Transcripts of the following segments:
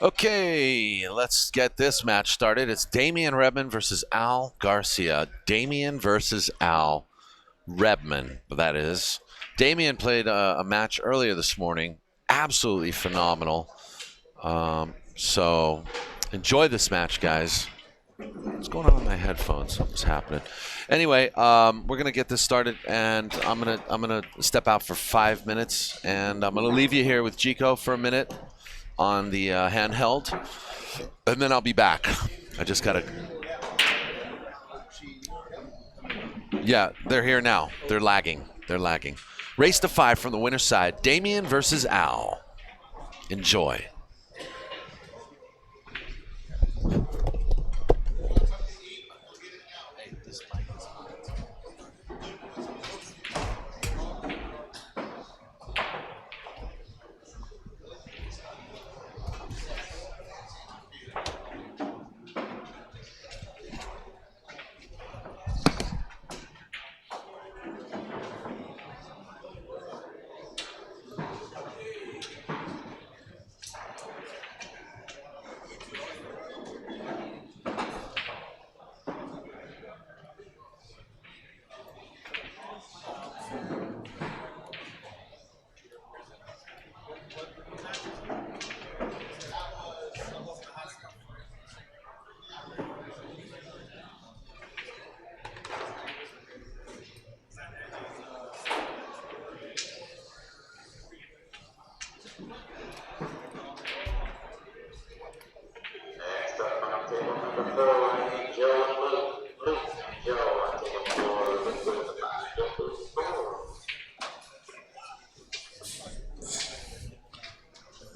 Okay, let's get this match started. It's Damian REBMAN versus Al GARCIA. Damian versus Al REBMAN, that is. Damian played a match earlier this morning. Absolutely phenomenal. So enjoy this match, guys. What's going on with my headphones? Something's happening. Anyway, we're gonna get this started, and I'm gonna step out for 5 minutes, and I'm gonna leave you here with Chico for a minute on the handheld, and then I'll be back. I just gotta. Yeah, they're here now. They're lagging. They're lagging. Race to 5 from the winner's side. Damian versus Al. Enjoy.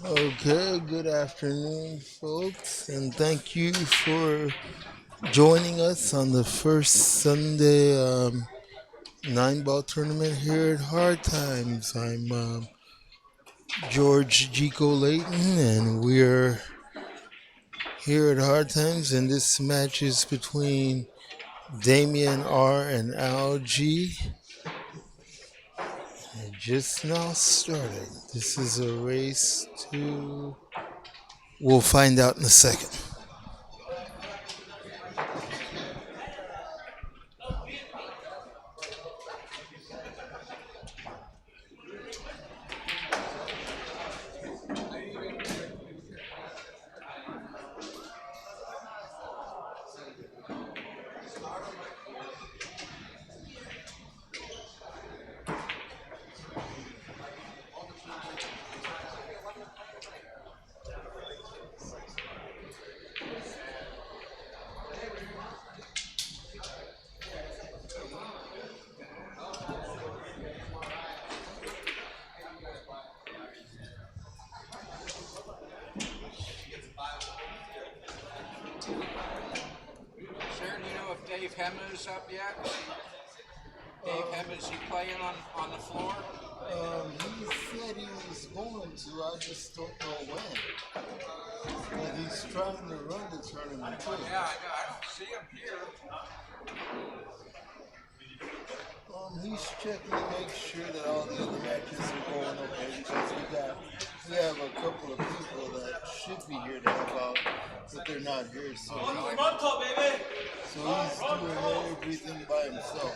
Okay, good afternoon, folks, and thank you for joining us on the first Sunday 9-ball tournament here at Hard Times. I'm George Gico Layton, and we're here at Hard Times, and this match is between Damian R and Al G. It just now started. This is a race to... We'll find out in a second. Dave HEMMAH's up yet? Dave HEMMAH, is he playing on the floor? He said he was going to, I just don't know when. But he's trying to run the tournament too. Yeah, I don't see him here. He's checking to make sure that all the other matches are going okay, because we have a couple of people that should be here to help out, but they're not here. So he's doing everything by himself.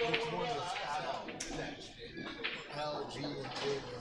Which one is allergy and Damian?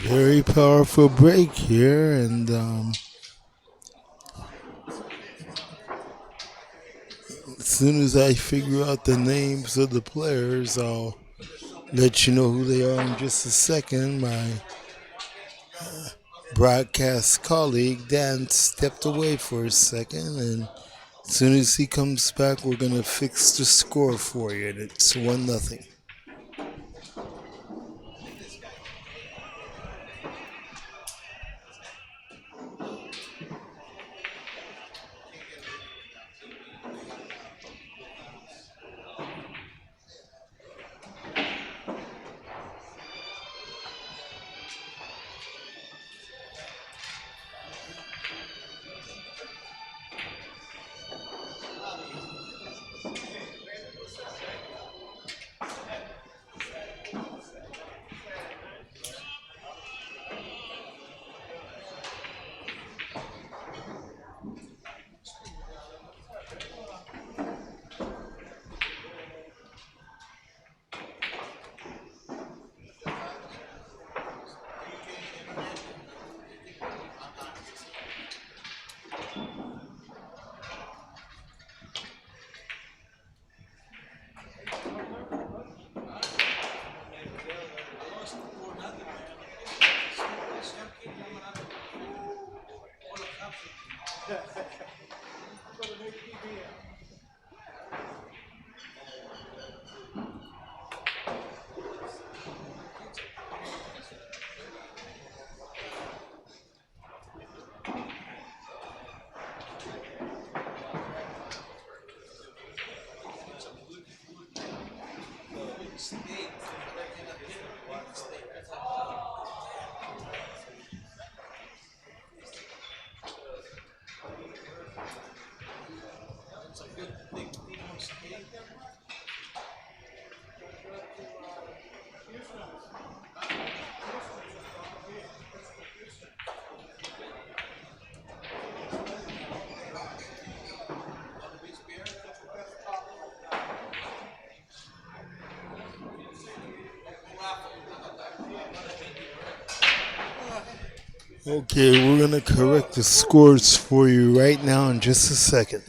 Very powerful break here, and as soon as I figure out the names of the players, I'll let you know who they are in just a second. My broadcast colleague Dan stepped away for a second, and as soon as he comes back, we're gonna fix the score for you, and it's 1-0. Okay, we're gonna correct the scores for you right now in just a second.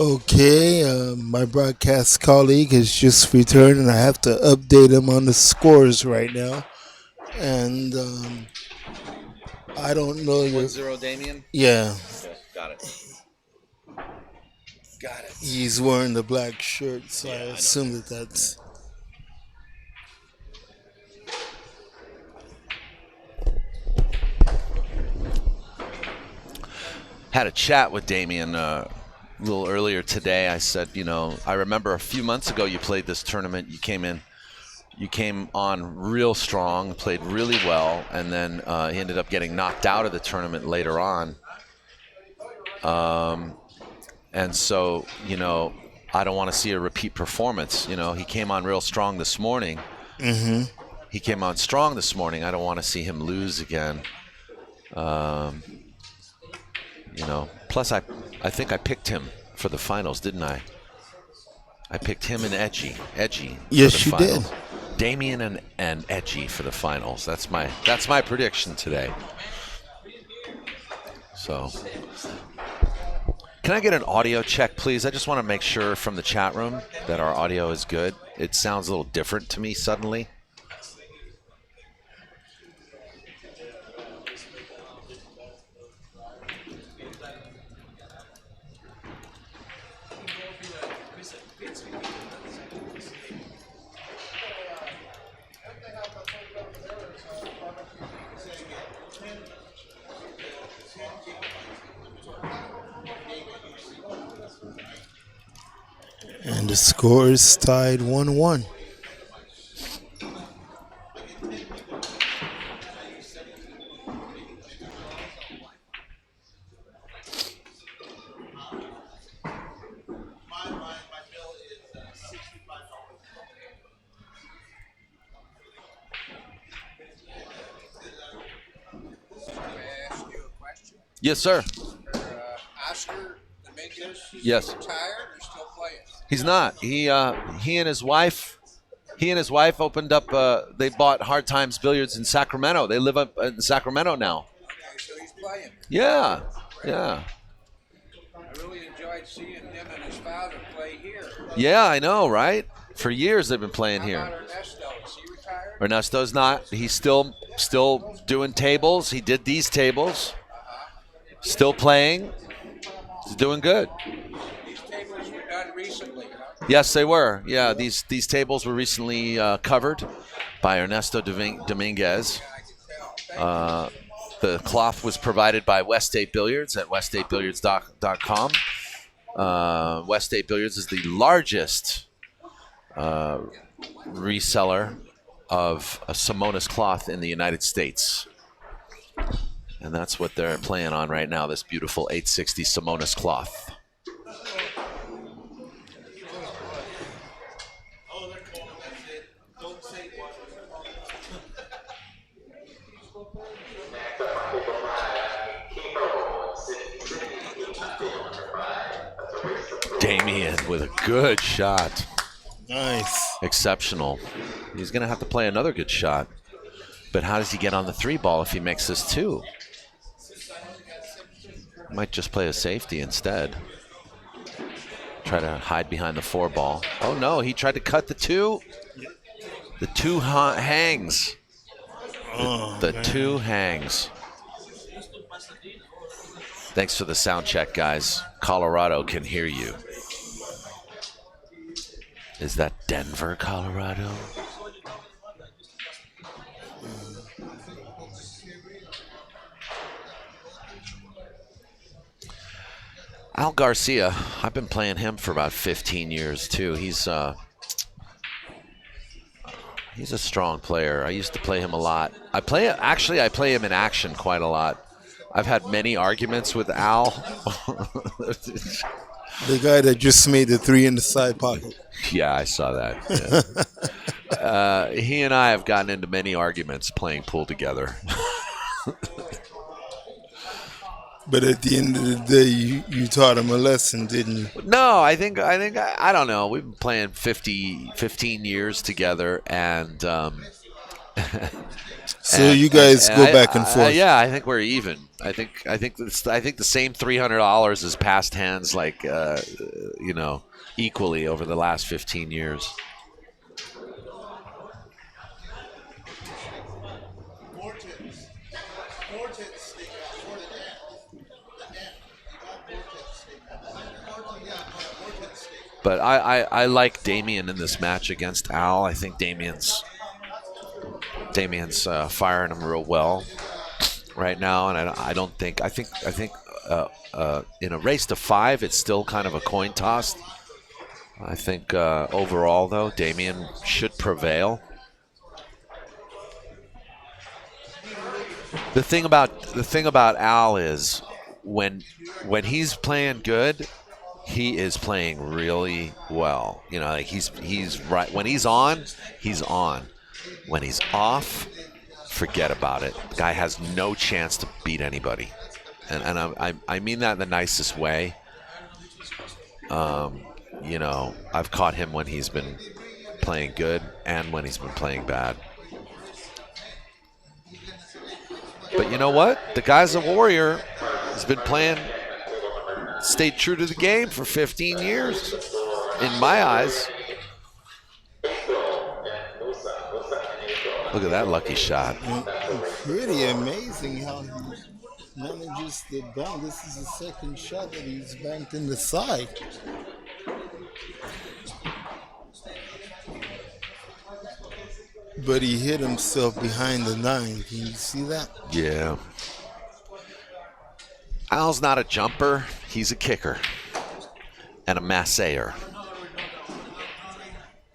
Okay, my broadcast colleague has just returned, and I have to update him on the scores right now. And I don't know your. 1-0 Damian. Yeah, Okay, got it. Got it. he's wearing the black shirt, so I Yeah, I know assume that's. Had a chat with Damian a little earlier today. I said, I remember a few months ago you played this tournament. You came on real strong, played really well, and then he ended up getting knocked out of the tournament later on. And so, I don't want to see a repeat performance. He came on real strong this morning. Mm-hmm. He came on strong this morning. I don't want to see him lose again. Plus I think I picked him for the finals, didn't I? I picked him and Edgy. Yes, for the you finals. did. Damian and Edgy for the finals. That's my prediction today. So, can I get an audio check, please? I just want to make sure from the chat room that our audio is good. It sounds a little different to me suddenly. And the score is tied 1-1. Yes, sir. Oscar Dominguez, Yes. retired or still playing? He's not. He and his wife opened up. They bought Hard Times Billiards in Sacramento. They live up in Sacramento now. Okay, so he's playing. Yeah. I really enjoyed seeing him and his father play here. Yeah, I know, right? For years they've been playing How here. about Ernesto? Is he retired? Ernesto's not. He's still doing tables. He did these tables. Still playing. He's doing good. These tables were done recently, huh? Yes, they were. Yeah, these tables were recently covered by Ernesto Dominguez. The cloth was provided by West State Billiards at weststatebilliards.com. West State Billiards is the largest reseller of a Simonis cloth in the United States. And that's what they're playing on right now, this beautiful 860 Simonis cloth. Damian with a good shot. Nice. Exceptional. He's going to have to play another good shot. But how does he get on the 3-ball if he makes this 2? Might just play a safety instead. Try to hide behind the 4-ball. Oh no, he tried to cut the 2. The 2 hangs. The 2 hangs. Thanks for the sound check, guys. Colorado can hear you. Is that Denver, Colorado? Al Garcia, I've been playing him for about 15 years too. He's a strong player. I used to play him a lot. I play him in action quite a lot. I've had many arguments with Al. The guy that just made the 3 in the side pocket. Yeah, I saw that. Yeah. He and I have gotten into many arguments playing pool together. But at the end of the day, you taught him a lesson, didn't you? No, I don't know. We've been playing 15 years together, and So you guys go back and forth. Yeah, I think we're even. I think the same $300 has passed hands like equally over the last 15 years. But I like Damian in this match against Al. I think Damian's firing him real well right now, and I think in a race to 5, it's still kind of a coin toss. I think overall though, Damian should prevail. The thing about Al is when he's playing good, he is playing really well. Like he's right when he's on, he's on. When he's off, forget about it. The guy has no chance to beat anybody, and I mean that in the nicest way. I've caught him when he's been playing good and when he's been playing bad. But you know what? The guy's a warrior. He's been playing, stayed true to the game for 15 years, in my eyes. Look at that lucky shot. Pretty amazing how he manages to bank. This is the second shot that he's banked in the side. But he hit himself behind the 9. Can you see that? Yeah. Al's not a jumper. He's a kicker and a massayer.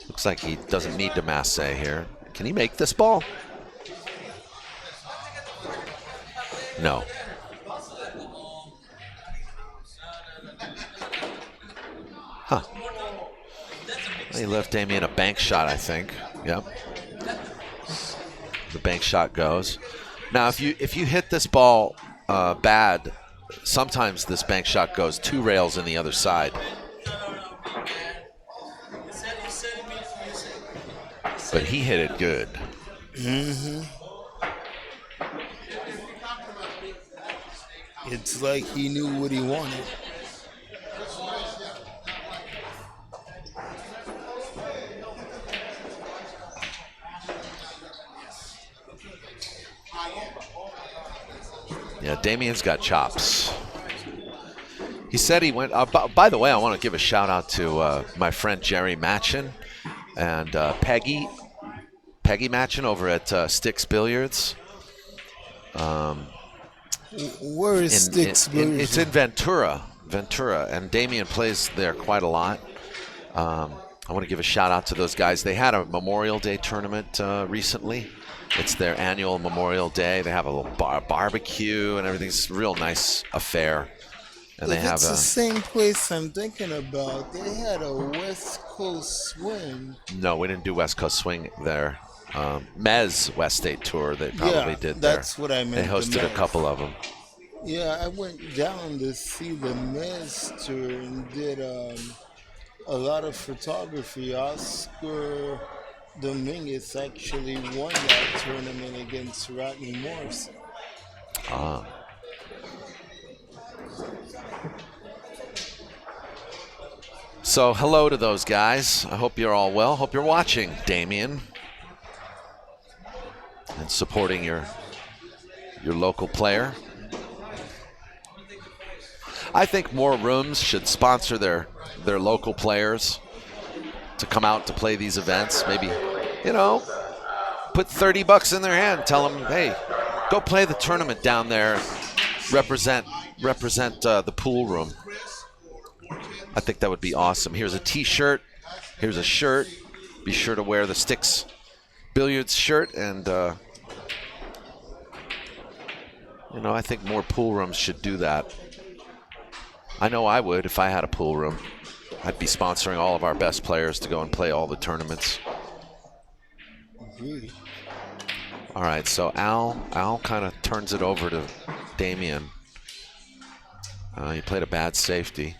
Looks like he doesn't need to massay here. Can he make this ball? No. Huh. He left Damian a bank shot, I think. Yep. The bank shot goes. Now, if you hit this ball bad, sometimes this bank shot goes 2 rails in the other side. But he hit it good. Mm-hmm. It's like he knew what he wanted. Yeah, Damian's got chops. He said he went. By the way, I want to give a shout out to my friend Jerry Matchin and Peggy Matchin over at Sticks Billiards. Where is Sticks Billiards? It's in Ventura, and Damian plays there quite a lot. I want to give a shout out to those guys. They had a Memorial Day tournament recently. It's their annual Memorial Day. They have a little barbecue and everything's a real nice affair. And they have it's the same place I'm thinking about. They had a West Coast swing. No, we didn't do West Coast swing there. Mez West State Tour, they probably did there. That's what I meant. They hosted a couple of them. Yeah, I went down to see the Mez tour and did a lot of photography. Oscar Dominguez actually won that tournament against Rodney Morrison. So hello to those guys. I hope you're all well. Hope you're watching, Damian, and supporting your local player. I think more rooms should sponsor their local players to come out to play these events. Maybe, put $30 in their hand. Tell them, hey, go play the tournament down there. Represent the pool room. I think that would be awesome. Here's a T-shirt. Here's a shirt. Be sure to wear the Sticks Billiards shirt. And, I think more pool rooms should do that. I know I would if I had a pool room. I'd be sponsoring all of our best players to go and play all the tournaments. Really? All right, so Al kind of turns it over to Damian. He played a bad safety.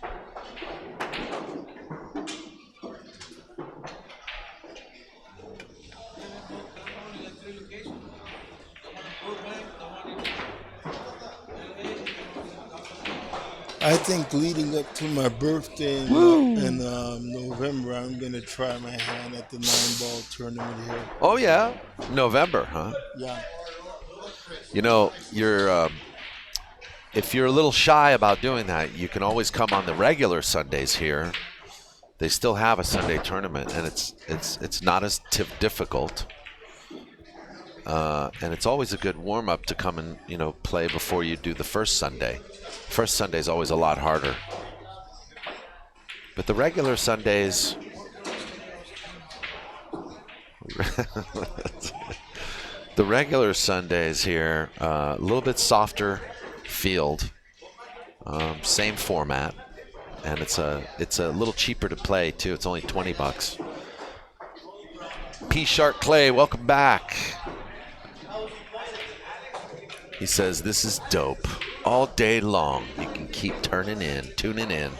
I think leading up to my birthday in November, I'm gonna try my hand at the 9-ball tournament here. Oh yeah, November, huh? Yeah. You know, if you're a little shy about doing that, you can always come on the regular Sundays here. They still have a Sunday tournament, and it's not as difficult. And it's always a good warm-up to come and, play before you do the first Sunday. First Sunday is always a lot harder. But the regular Sundays... the regular Sundays here, a little bit softer field. Same format. And it's a little cheaper to play, too. It's only $20. P. Shark Clay, welcome back. He says, this is dope. All day long, you can keep tuning in.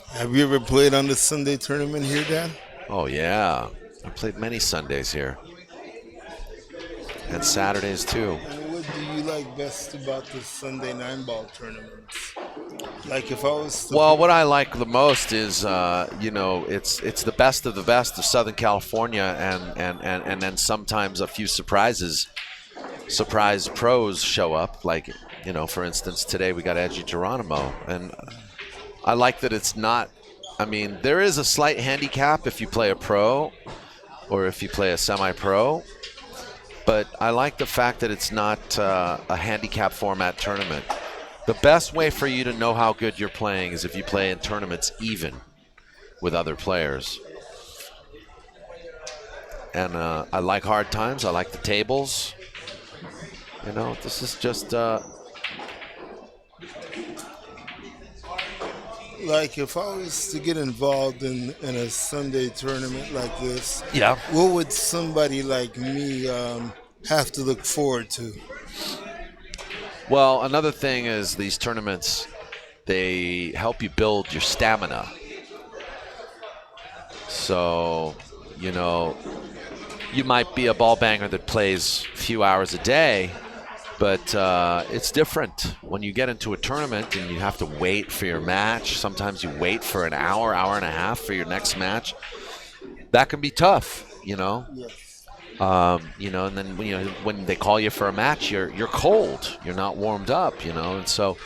Have you ever played on the Sunday tournament here, Dan? Oh, yeah. I played many Sundays here. And Saturdays, too. And what do you like best about the Sunday 9-ball tournaments? Like if I was to what I like the most is, it's the best of Southern California, and then sometimes a few surprise pros show up. Like, for instance, today we got Edgy Geronimo, and I like that it's not. I mean, there is a slight handicap if you play a pro or if you play a semi-pro, but I like the fact that it's not a handicap format tournament. The best way for you to know how good you're playing is if you play in tournaments even with other players. And I like hard times. I like the tables. This is just... like if I was to get involved in a Sunday tournament like this, yeah, what would somebody like me have to look forward to? Well, another thing is these tournaments, they help you build your stamina. So, you might be a ball banger that plays a few hours a day, but it's different when you get into a tournament and you have to wait for your match. Sometimes you wait for an hour and a half for your next match. That can be tough, Yes. And then when they call you for a match, you're cold, you're not warmed up, and so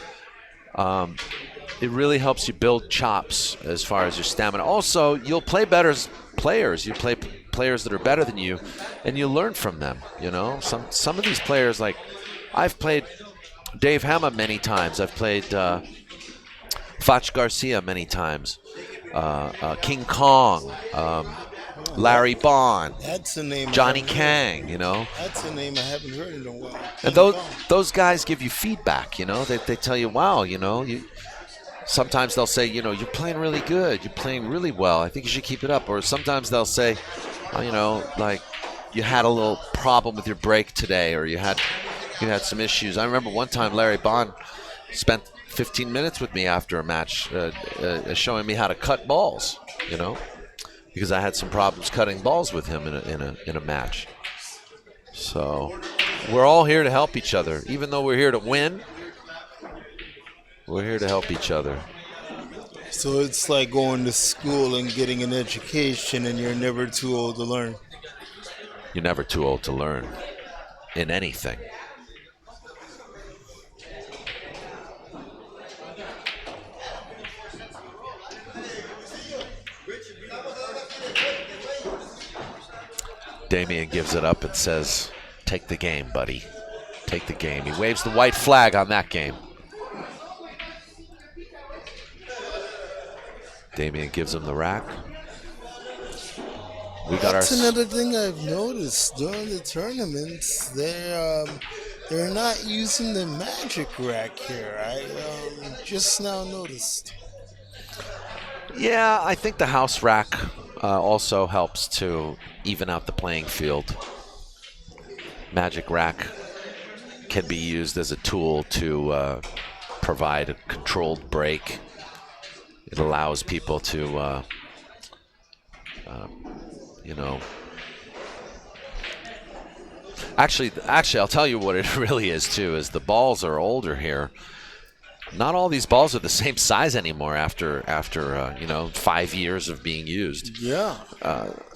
it really helps you build chops as far as your stamina. Also, you'll play better as players. You play players that are better than you, and you learn from them. Some of these players, like I've played Dave HEMMAH many times. I've played GARCIA many times. King Kong. Larry Bond, that's a name. Johnny Kang, That's a name I haven't heard in a while. And those guys give you feedback, They tell you, wow, sometimes they'll say, you're playing really good, you're playing really well, I think you should keep it up. Or sometimes they'll say, like you had a little problem with your break today, or you had some issues. I remember one time Larry Bond spent 15 minutes with me after a match, showing me how to cut balls, because I had some problems cutting balls with him in a match. So we're all here to help each other. Even though we're here to win, we're here to help each other. So it's like going to school and getting an education, and you're never too old to learn. You're never too old to learn in anything. Damian gives it up and says, take the game, buddy. Take the game. He waves the white flag on that game. Damian gives him the rack. That's another thing I've noticed during the tournaments. They're not using the magic rack here. I just now noticed. Yeah, I think the house rack also helps to even out the playing field. Magic rack can be used as a tool to provide a controlled break. It allows people to, Actually, I'll tell you what it really is too. Is the balls are older here, not all these balls are the same size anymore after 5 years of being used. Yeah.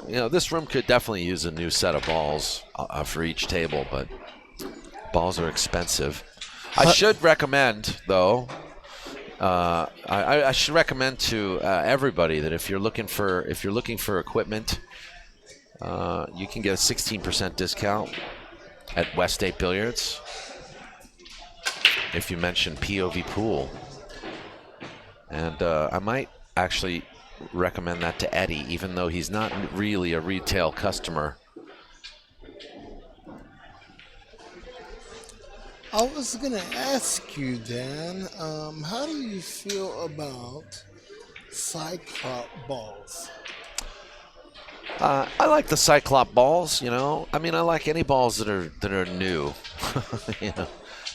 This room could definitely use a new set of balls for each table, but balls are expensive. I should recommend, though, I should recommend to everybody that if you're looking for equipment, you can get a 16% discount at West 8 Billiards if you mention POVPOOL. And I might actually recommend that to Eddie, even though he's not really a retail customer. I was going to ask you, Dan, how do you feel about Cyclop balls? I like the Cyclop balls, I mean, I like any balls that are new,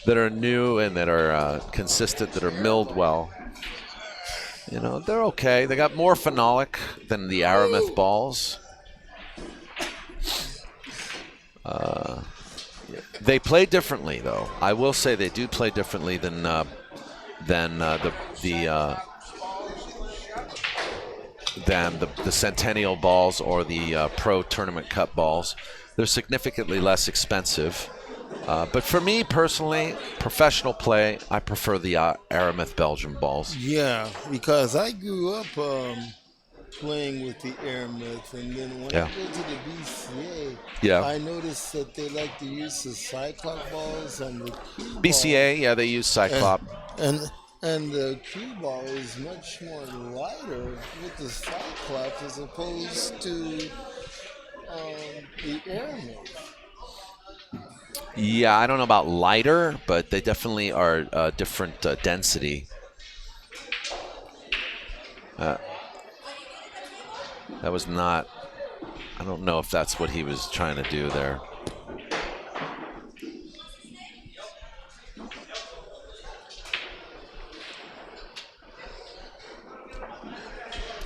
that are new and that are consistent, that are milled well. They're okay. They got more phenolic than the Aramith balls. They play differently, though. I will say they do play differently than the Centennial balls or the Pro Tournament Cup balls. They're significantly less expensive. But for me personally, professional play, I prefer the Aramith Belgian balls. Yeah, because I grew up playing with the Aramith, and then when I go to the BCA, I noticed that they like to use the Cyclop balls on the cue ball. BCA, they use Cyclop. And the cue ball is much more lighter with the Cyclop as opposed to the Aramith. Yeah, I don't know about lighter, but they definitely are different density. That was not, I don't know if that's what he was trying to do there.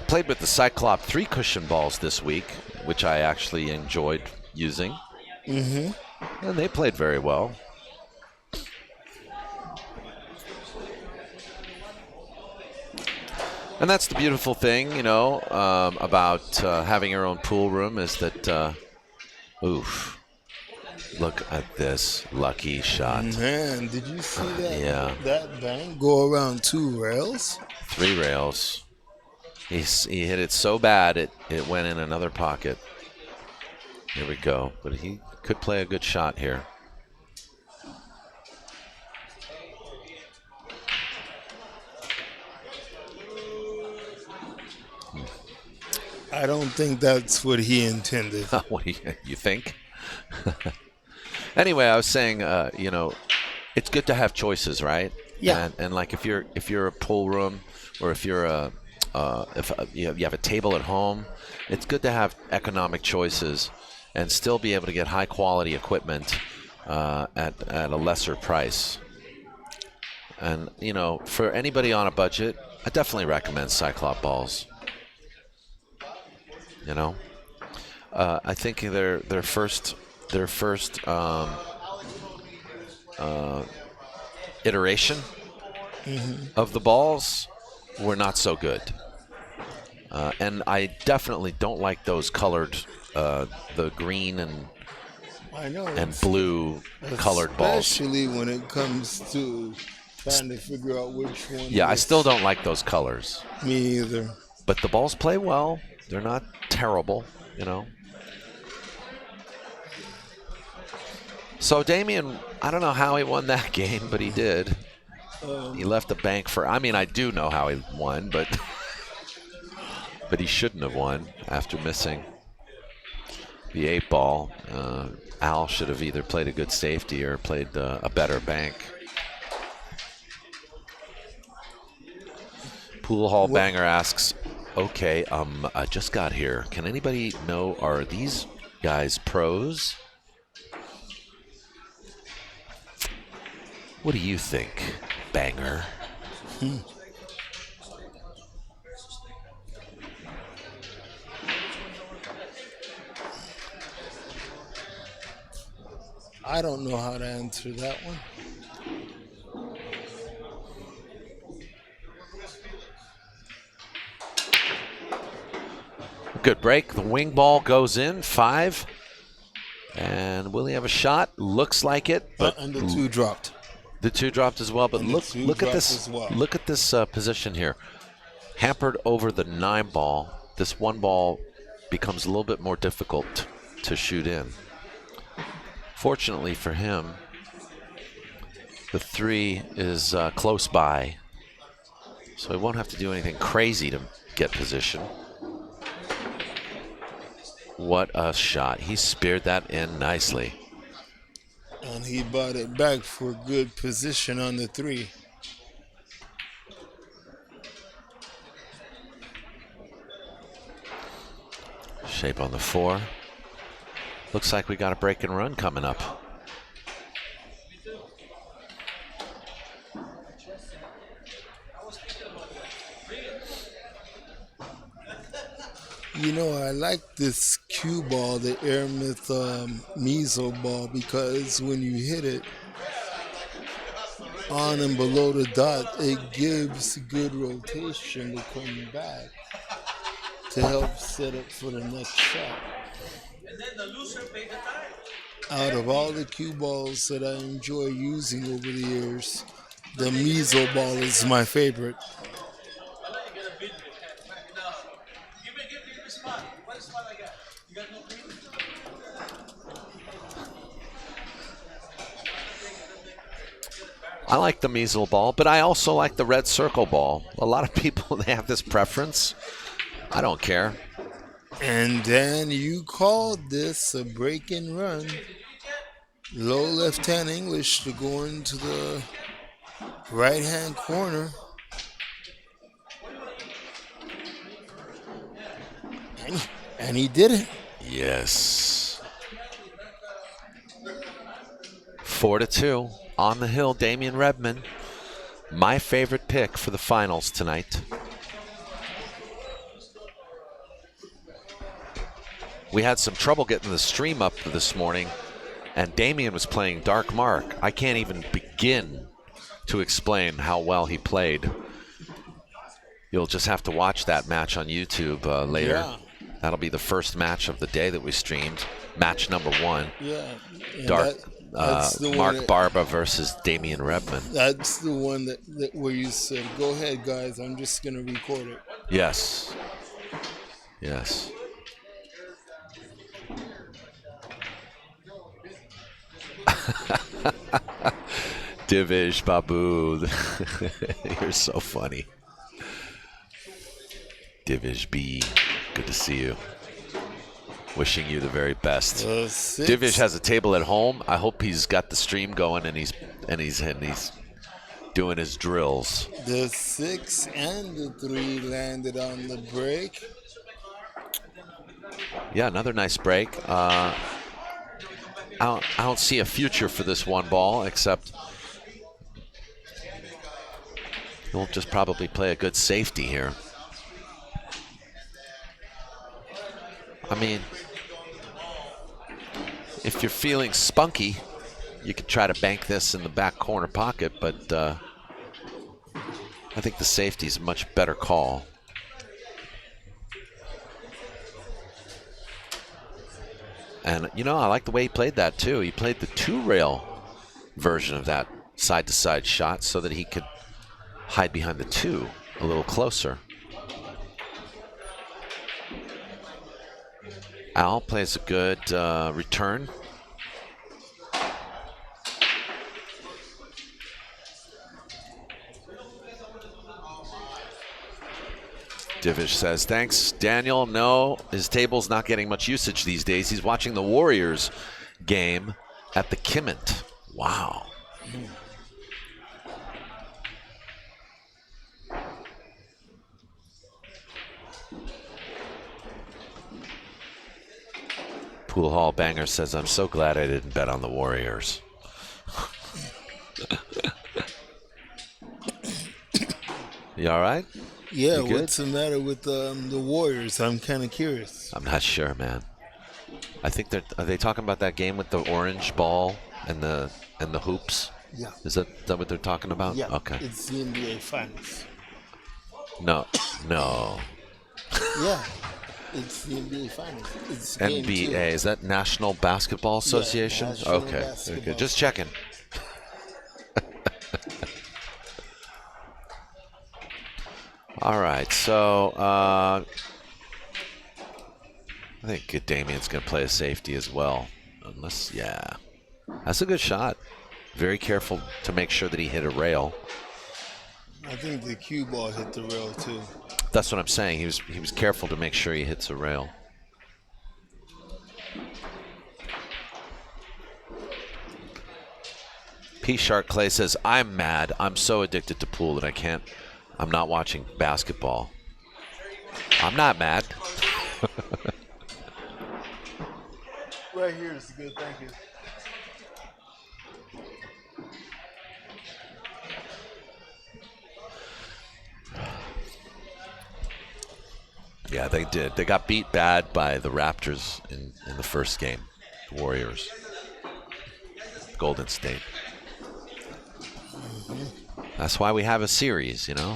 Played with the Cyclop 3 cushion balls this week, which I actually enjoyed using. Mm-hmm. And they played very well. And that's the beautiful thing, about having your own pool room is that, oof, look at this lucky shot. Man, did you see that? Yeah. That bank go around 2 rails? 3 rails. He hit it so bad it went in another pocket. Here we go. But he could play a good shot here. I don't think that's what he intended. What do you think? Anyway, I was saying, it's good to have choices, right? Yeah. And like if you're a pool room, or if you're if you have a table at home, it's good to have economic choices and still be able to get high quality equipment at a lesser price. And for anybody on a budget, I definitely recommend Cyclop balls. I think their first iteration of the balls were not so good, and I definitely don't like those colored, the green and blue colored balls. Especially when it comes to trying to figure out which one. Yeah, I still don't like those colors. Me either. But the balls play well. They're not terrible, So Damian, I don't know how he won that game, but he did. He left the bank for. I mean, I do know how he won, but he shouldn't have won after missing the 8 ball. Al should have either played a good safety or played a better bank. Pool Hall Banger asks, okay, I just got here. Can anybody know, are these guys pros? What do you think, Banger? I don't know how to answer that one. Good break. The wing ball goes in. 5. And will he have a shot? Looks like it. But and the 2 dropped. The 2 dropped as well. But And look at this. well. Look at this position here. Hampered over the 9 ball. This 1 ball becomes a little bit more difficult to shoot in. Fortunately for him, the 3 is close by, so he won't have to do anything crazy to get position. What a shot. He speared that in nicely. And he bought it back for good position on the 3. Shape on the 4. Looks like we got a break and run coming up. You know, I like this cue ball, the Airmouth measle ball, because when you hit it on and below the dot, it gives good rotation to come back to help set up for the next shot. Out of all the cue balls that I enjoy using over the years, the measle ball is my favorite. I like the measle ball, but I also like the red circle ball. A lot of people, they have this preference. I don't care. And then you called this a break and run. Low left-hand English to go into the right-hand corner. And he did it. Yes. 4-2 on the hill. Damian REBMAN, my favorite pick for the finals tonight. We had some trouble getting the stream up this morning, and Damian was playing Dark Mark. I can't even begin to explain how well he played. You'll just have to watch that match on YouTube later. Yeah. That'll be the first match of the day that we streamed. Match number 1. Yeah. And Dark that's the one Mark Barba versus Damian REBMAN. That's the one that where you said, "Go ahead, guys. I'm just gonna record it." Yes. Yes. Divish Babu. You're so funny. Divish B, good to see you. Wishing you the very best. Divish has a table at home. I hope he's got the stream going and he's doing his drills. The 6 and the 3 landed on the break. Yeah, another nice break. I don't see a future for this 1 ball, except he'll just probably play a good safety here. I mean, if you're feeling spunky, you could try to bank this in the back corner pocket, but I think the safety is a much better call. And, you know, I like the way he played that, too. He played the 2-rail version of that side-to-side shot so that he could hide behind the 2 a little closer. Al plays a good return. Divish says, thanks, Daniel. No, his table's not getting much usage these days. He's watching the Warriors game at the Kimmint. Wow. Pool Hall Banger says, I'm so glad I didn't bet on the Warriors. You all right? Yeah, You good? what's the matter with the Warriors? I'm kind of curious. I'm not sure, man. I think are they talking about that game with the orange ball and the hoops? Yeah. Is that what they're talking about? Yeah. Okay. It's the NBA Finals. No. Yeah. It's the NBA Finals. It's game NBA, 2. is that National Basketball Association? National Okay, Basketball. okay, just checking. All right, so I think Damian's going to play a safety as well. Unless, yeah. That's a good shot. Very careful to make sure that he hit a rail. I think the cue ball hit the rail too. That's what I'm saying. He was careful to make sure he hits a rail. P Shark Clay says, I'm mad. I'm so addicted to pool that I'm not watching basketball. I'm not mad. Right here is good, thank you. Yeah, they did. They got beat bad by the Raptors in the first game. The Warriors. Golden State. That's why we have a series, you know?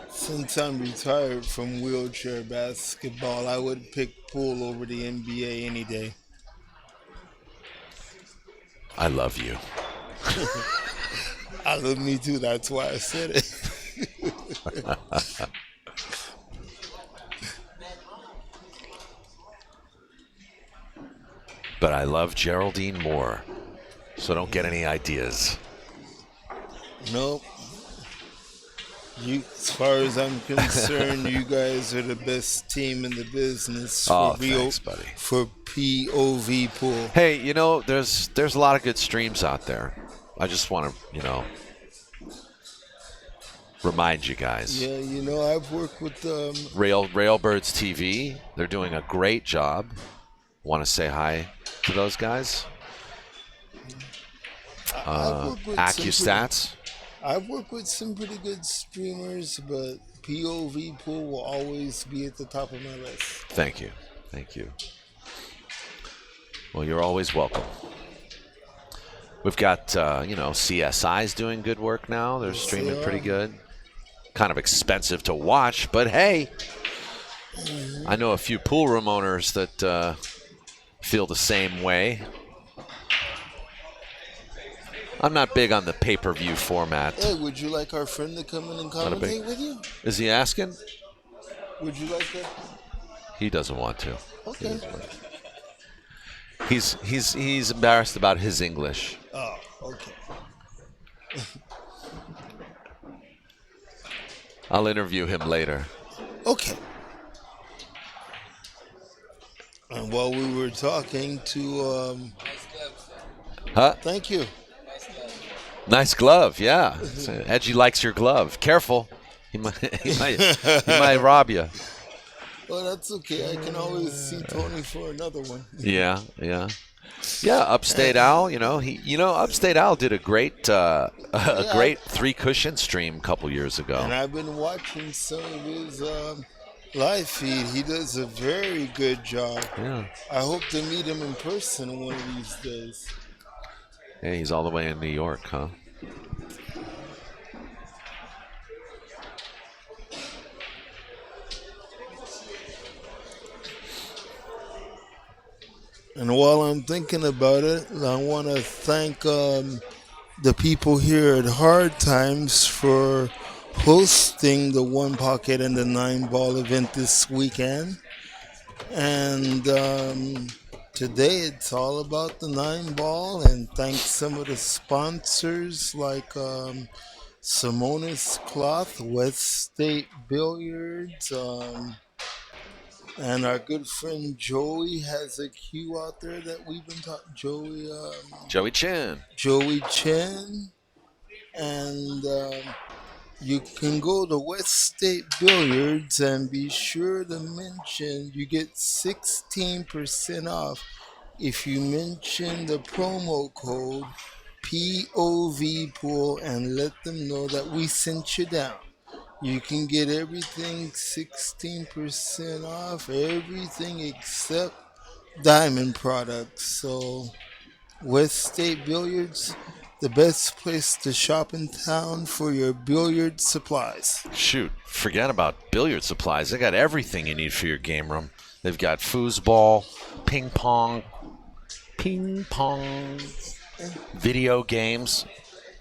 Since I'm retired from wheelchair basketball, I would pick pool over the NBA any day. I love you. I love me too, that's why I said it. But I love Geraldine more. So don't get any ideas. Nope. As far as I'm concerned, you guys are the best team in the business for Thanks, buddy. for POVPOOL. Hey, you know, there's a lot of good streams out there. I just want to, you know, remind you guys. Yeah, you know, I've worked with Railbirds TV. They're doing a great job. Want to say hi to those guys? AccuStats. I've worked with some pretty good streamers, but POVPOOL will always be at the top of my list. Thank you. Thank you. Well, you're always welcome. We've got, you know, CSI's doing good work now. They're streaming pretty good. Kind of expensive to watch, but hey, I know a few pool room owners that feel the same way. I'm not big on the pay-per-view format. Hey, would you like our friend to come in and commentate with you? Is he asking? Would you like that? He doesn't want to. Okay. He's embarrassed about his English. Oh, okay. I'll interview him later. Okay. And while we were talking to Huh? thank you. Nice glove, yeah. Edgy likes your glove. Careful. He might rob you. Well, that's okay. I can always see Tony for another one. Yeah. Upstate Al, Upstate Al did a great, great 3-cushion stream a couple years ago. And I've been watching some of his live feed. He does a very good job. Yeah. I hope to meet him in person one of these days. Yeah, he's all the way in New York, huh? And while I'm thinking about it, I want to thank the people here at Hard Times for hosting the 1 Pocket and the 9 Ball event this weekend. And today it's all about the 9 Ball, and thanks some of the sponsors like Simonis Cloth, West State Billiards, and our good friend Joey has a cue out there that we've been talking. Joey Chen. And you can go to West State Billiards and be sure to mention you get 16% off if you mention the promo code POVPOOL and let them know that we sent you down. You can get everything 16% off, everything except diamond products. So West State Billiards, the best place to shop in town for your billiard supplies. Shoot, forget about billiard supplies. They got everything you need for your game room. They've got foosball, ping pong, video games.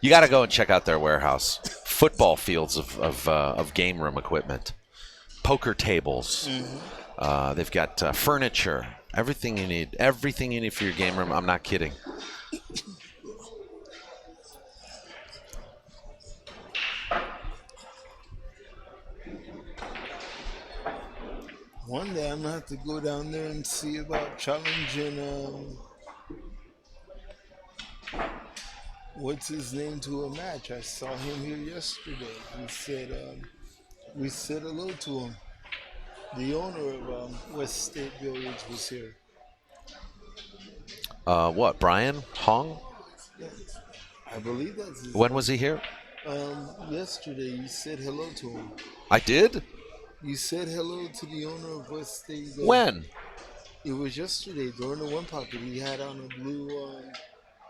You got to go and check out their warehouse. Football fields of game room equipment, poker tables. They've got furniture, everything you need. Everything you need for your game room. I'm not kidding. One day I'm gonna have to go down there and see about challenging what's his name to a match. I saw him here yesterday. He said we said hello to him. The owner of West State Billiards was here. What, Brian Hong? I believe that's his When was he here? yesterday. You said hello to him. I did? You said hello to the owner of West State. When? It was yesterday during the one pocket. He had on a blue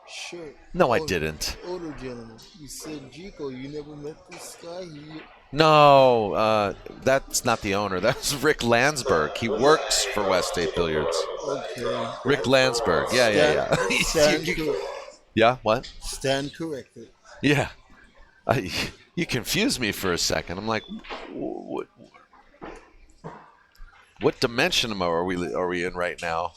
shirt. No, I didn't. Older gentleman. You said, Jico, you never met this guy? No, that's not the owner. That's Rick Landsberg. He works for West State Billiards. Okay. Rick Landsberg. Yeah. Stand Yeah, what? Stand corrected. Yeah. You confused me for a second. I'm like, what dimension are we in right now?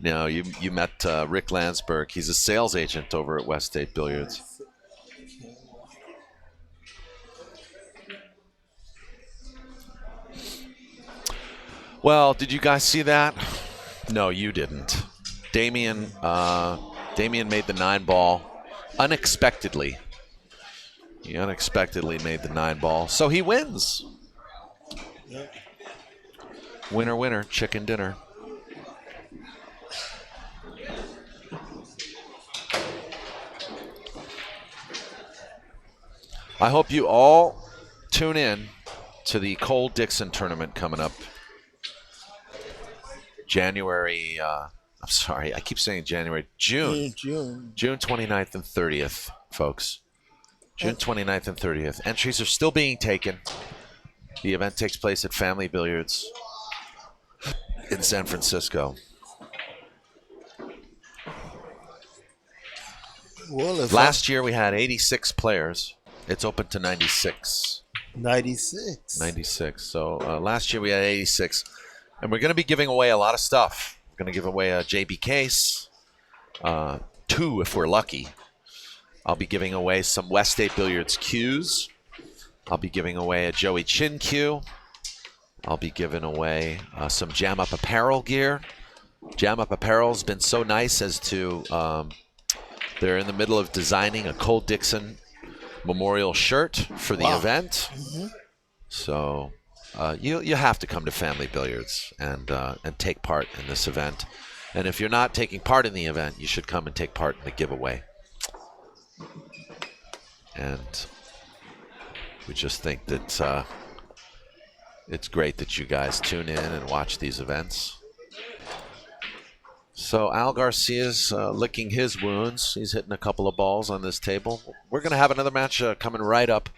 No, you met Rick Landsberg. He's a sales agent over at West State Billiards. Well, did you guys see that? No, you didn't. Damian made the 9-ball unexpectedly. He unexpectedly made the 9-ball, so he wins. Yep. Winner, winner, chicken dinner. I hope you all tune in to the Cole Dixon tournament coming up. January, I'm sorry, I keep saying January. June 29th and 30th, folks. June 29th and 30th. Entries are still being taken. The event takes place at Family Billiards in San Francisco. Well, Last year we had 86 players. It's open to 96. 96. 96. So last year we had 86. And we're going to be giving away a lot of stuff. We're going to give away a JB case, 2 if we're lucky. I'll be giving away some West State Billiards cues. I'll be giving away a Joey Chin cue. I'll be giving away some Jam Up Apparel gear. Jam Up Apparel's been so nice as to, they're in the middle of designing a Cole Dixon memorial shirt for the event. Mm-hmm. So you have to come to Family Billiards and take part in this event. And if you're not taking part in the event, you should come and take part in the giveaway. And we just think that it's great that you guys tune in and watch these events. So Al Garcia's licking his wounds. He's hitting a couple of balls on this table. We're going to have another match coming right up.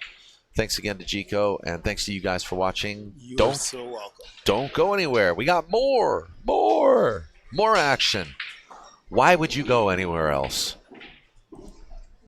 Thanks again to Jico, and thanks to you guys for watching. You're so welcome. Don't go anywhere. We got more action. Why would you go anywhere else?